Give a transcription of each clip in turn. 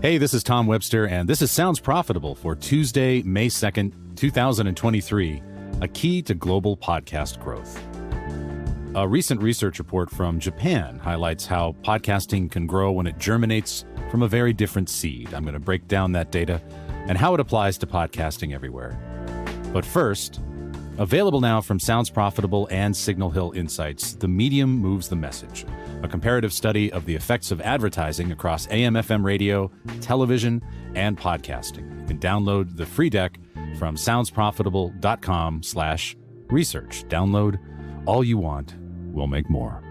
Hey, this is Tom Webster, and this is Sounds Profitable for Tuesday, May 2nd, 2023, a key to global podcast growth. A recent research report from Japan highlights how podcasting can grow when it germinates from a very different seed. I'm going to break down that data and how it applies to podcasting everywhere. But first, available now from Sounds Profitable and Signal Hill Insights, The Medium Moves the Message, a comparative study of the effects of advertising across AM/FM radio, television, and podcasting. You can download the free deck from soundsprofitable.com/research. Download all you want. We'll make more.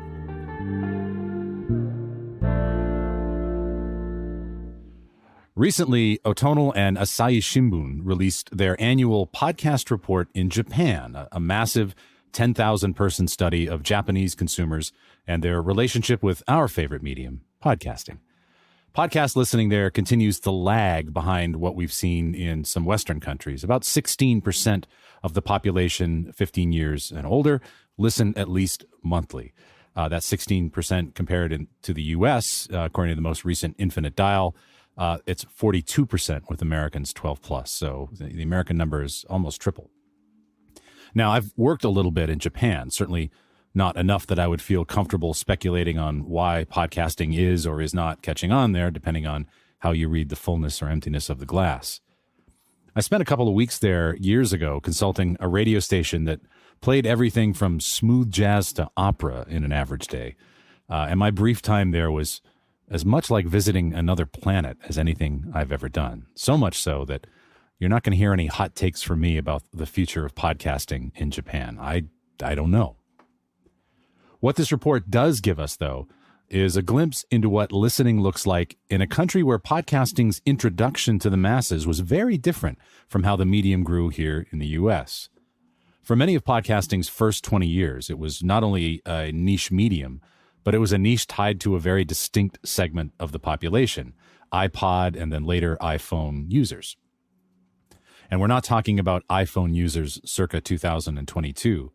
Recently, Otonal and Asahi Shimbun released their annual podcast report in Japan, a massive 10,000-person study of Japanese consumers and their relationship with our favorite medium, podcasting. Podcast listening there continues to lag behind what we've seen in some Western countries. About 16% of the population 15 years and older listen at least monthly. That's 16% compared to the U.S., according to the most recent Infinite Dial. It's 42% with Americans 12 plus. So the American number is almost triple. Now, I've worked a little bit in Japan, certainly not enough that I would feel comfortable speculating on why podcasting is or is not catching on there, depending on how you read the fullness or emptiness of the glass. I spent a couple of weeks there years ago consulting a radio station that played everything from smooth jazz to opera in an average day. And my brief time there was as much like visiting another planet as anything I've ever done. So much so that you're not going to hear any hot takes from me about the future of podcasting in Japan. I don't know. What this report does give us, though, is a glimpse into what listening looks like in a country where podcasting's introduction to the masses was very different from how the medium grew here in the U.S. For many of podcasting's first 20 years, it was not only a niche medium, but it was a niche tied to a very distinct segment of the population, iPod and then later iPhone users. And we're not talking about iPhone users circa 2022,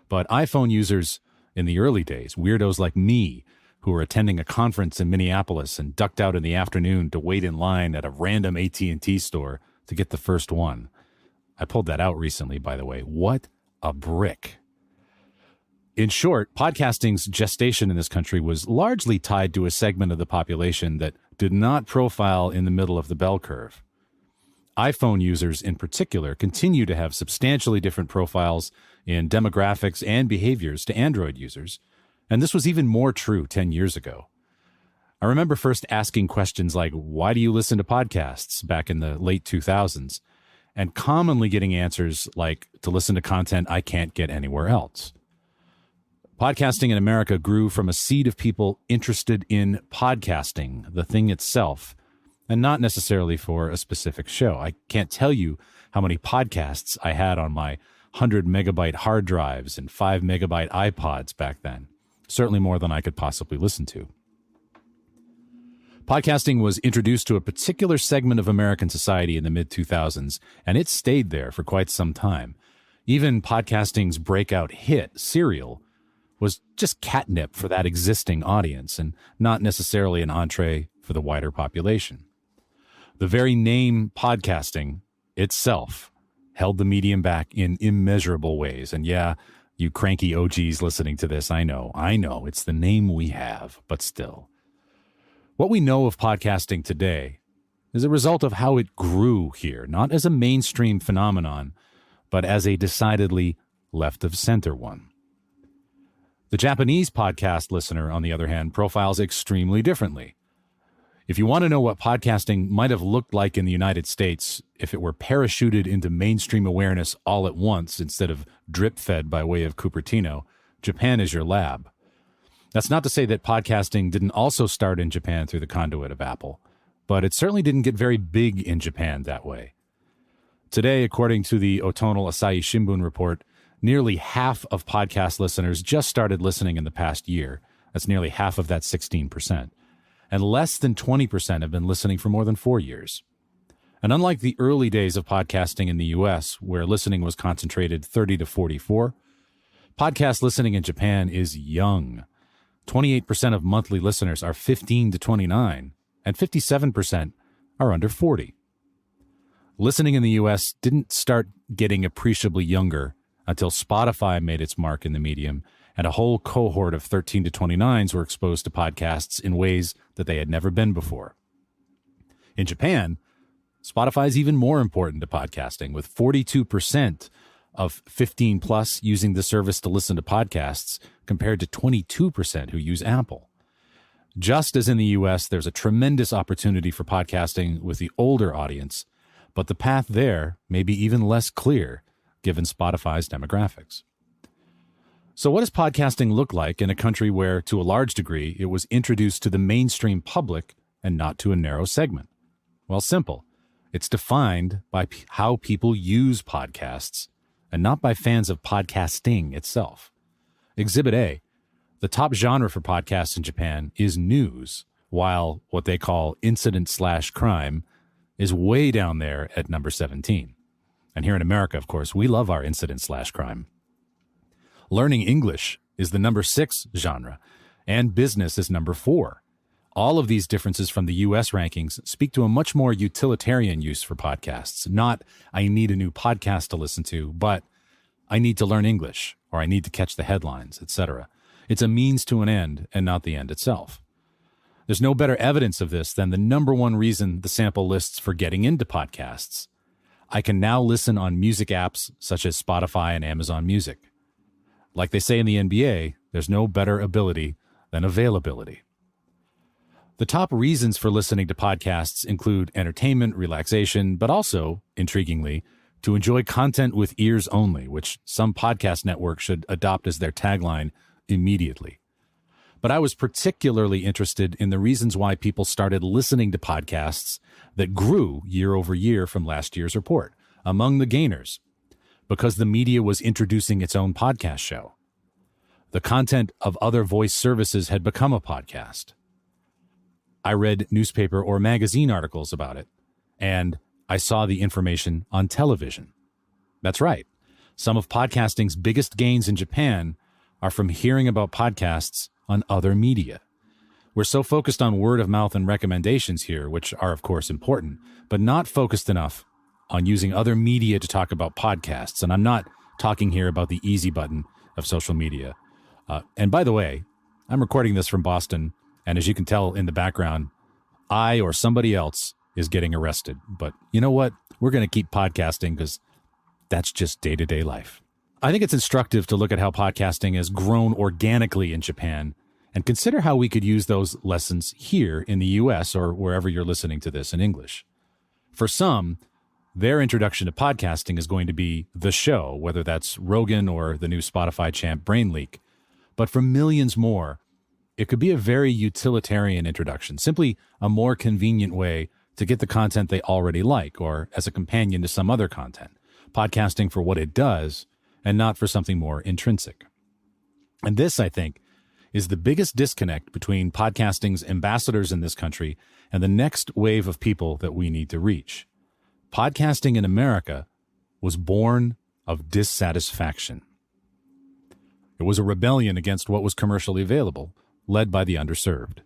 but iPhone users in the early days, weirdos like me who were attending a conference in Minneapolis and ducked out in the afternoon to wait in line at a random AT&T store to get the first one. I pulled that out recently, by the way. What a brick. In short, podcasting's gestation in this country was largely tied to a segment of the population that did not profile in the middle of the bell curve. iPhone users in particular continue to have substantially different profiles in demographics and behaviors to Android users, and this was even more true 10 years ago. I remember first asking questions like, why do you listen to podcasts back in the late 2000s, and commonly getting answers like, to listen to content I can't get anywhere else. Podcasting in America grew from a seed of people interested in podcasting, the thing itself, and not necessarily for a specific show. I can't tell you how many podcasts I had on my 100-megabyte hard drives and 5-megabyte iPods back then. Certainly more than I could possibly listen to. Podcasting was introduced to a particular segment of American society in the mid-2000s, and it stayed there for quite some time. Even podcasting's breakout hit, Serial, was just catnip for that existing audience and not necessarily an entree for the wider population. The very name podcasting itself held the medium back in immeasurable ways. And yeah, you cranky OGs listening to this, I know, it's the name we have, but still. What we know of podcasting today is a result of how it grew here, not as a mainstream phenomenon, but as a decidedly left-of-center one. The Japanese podcast listener, on the other hand, profiles extremely differently. If you want to know what podcasting might have looked like in the United States if it were parachuted into mainstream awareness all at once instead of drip-fed by way of Cupertino, Japan is your lab. That's not to say that podcasting didn't also start in Japan through the conduit of Apple, but it certainly didn't get very big in Japan that way. Today, according to the Otonal Asahi Shimbun report, nearly half of podcast listeners just started listening in the past year. That's nearly half of that 16%. And less than 20% have been listening for more than 4 years. And unlike the early days of podcasting in the U.S., where listening was concentrated 30 to 44, podcast listening in Japan is young. 28% of monthly listeners are 15 to 29, and 57% are under 40. Listening in the U.S. didn't start getting appreciably younger until Spotify made its mark in the medium, and a whole cohort of 13 to 29s were exposed to podcasts in ways that they had never been before. In Japan, Spotify is even more important to podcasting, with 42% of 15 plus using the service to listen to podcasts compared to 22% who use Apple. Just as in the US, there's a tremendous opportunity for podcasting with the older audience, but the path there may be even less clear given Spotify's demographics. So what does podcasting look like in a country where, to a large degree, it was introduced to the mainstream public and not to a narrow segment? Well, simple. It's defined by how people use podcasts and not by fans of podcasting itself. Exhibit A. The top genre for podcasts in Japan is news, while what they call incident/crime is way down there at number 17. And here in America, of course, we love our incident/crime. Learning English is the number 6 genre, and business is number 4. All of these differences from the U.S. rankings speak to a much more utilitarian use for podcasts. Not, I need a new podcast to listen to, but I need to learn English, or I need to catch the headlines, etc. It's a means to an end and not the end itself. There's no better evidence of this than the number one reason the sample lists for getting into podcasts. I can now listen on music apps such as Spotify and Amazon Music. Like they say in the NBA, there's no better ability than availability. The top reasons for listening to podcasts include entertainment, relaxation, but also, intriguingly, to enjoy content with ears only, which some podcast networks should adopt as their tagline immediately. But I was particularly interested in the reasons why people started listening to podcasts that grew year over year from last year's report. Among the gainers, because the media was introducing its own podcast show. The content of other voice services had become a podcast. I read newspaper or magazine articles about it, and I saw the information on television. That's right. Some of podcasting's biggest gains in Japan are from hearing about podcasts on other media. We're so focused on word of mouth and recommendations here, which are, of course, important, but not focused enough on using other media to talk about podcasts. And I'm not talking here about the easy button of social media. And by the way, I'm recording this from Boston, and as you can tell in the background, I or somebody else is getting arrested. But you know what? We're going to keep podcasting because that's just day-to-day life. I think it's instructive to look at how podcasting has grown organically in Japan and consider how we could use those lessons here in the U.S. or wherever you're listening to this in English. For some, their introduction to podcasting is going to be the show, whether that's Rogan or the new Spotify champ Brain Leak. But for millions more, it could be a very utilitarian introduction, simply a more convenient way to get the content they already like, or as a companion to some other content, podcasting for what it does and not for something more intrinsic. And this, I think, is the biggest disconnect between podcasting's ambassadors in this country and the next wave of people that we need to reach. Podcasting in America was born of dissatisfaction. It was a rebellion against what was commercially available, led by the underserved.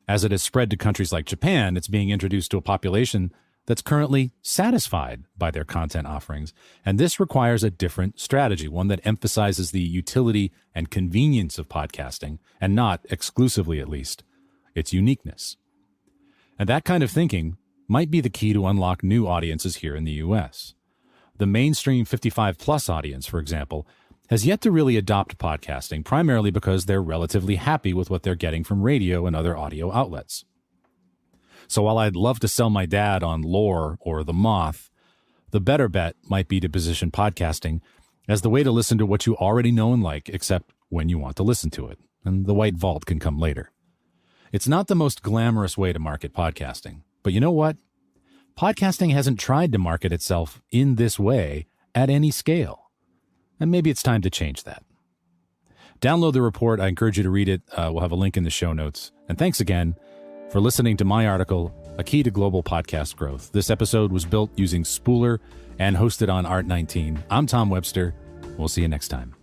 As it has spread to countries like Japan, it's being introduced to a population that's currently satisfied by their content offerings, and this requires a different strategy, one that emphasizes the utility and convenience of podcasting, and not, exclusively at least, its uniqueness. And that kind of thinking might be the key to unlock new audiences here in the U.S. The mainstream 55-plus audience, for example, has yet to really adopt podcasting, primarily because they're relatively happy with what they're getting from radio and other audio outlets. So while I'd love to sell my dad on Lore or The Moth, the better bet might be to position podcasting as the way to listen to what you already know and like, except when you want to listen to it, and the white vault can come later. It's not the most glamorous way to market podcasting, but you know what? Podcasting hasn't tried to market itself in this way at any scale. And maybe it's time to change that. Download the report. I encourage you to read it. We'll have a link in the show notes. And thanks again for listening to my article, A Key to Global Podcast Growth. This episode was built using Spooler and hosted on ART19. I'm Tom Webster. We'll see you next time.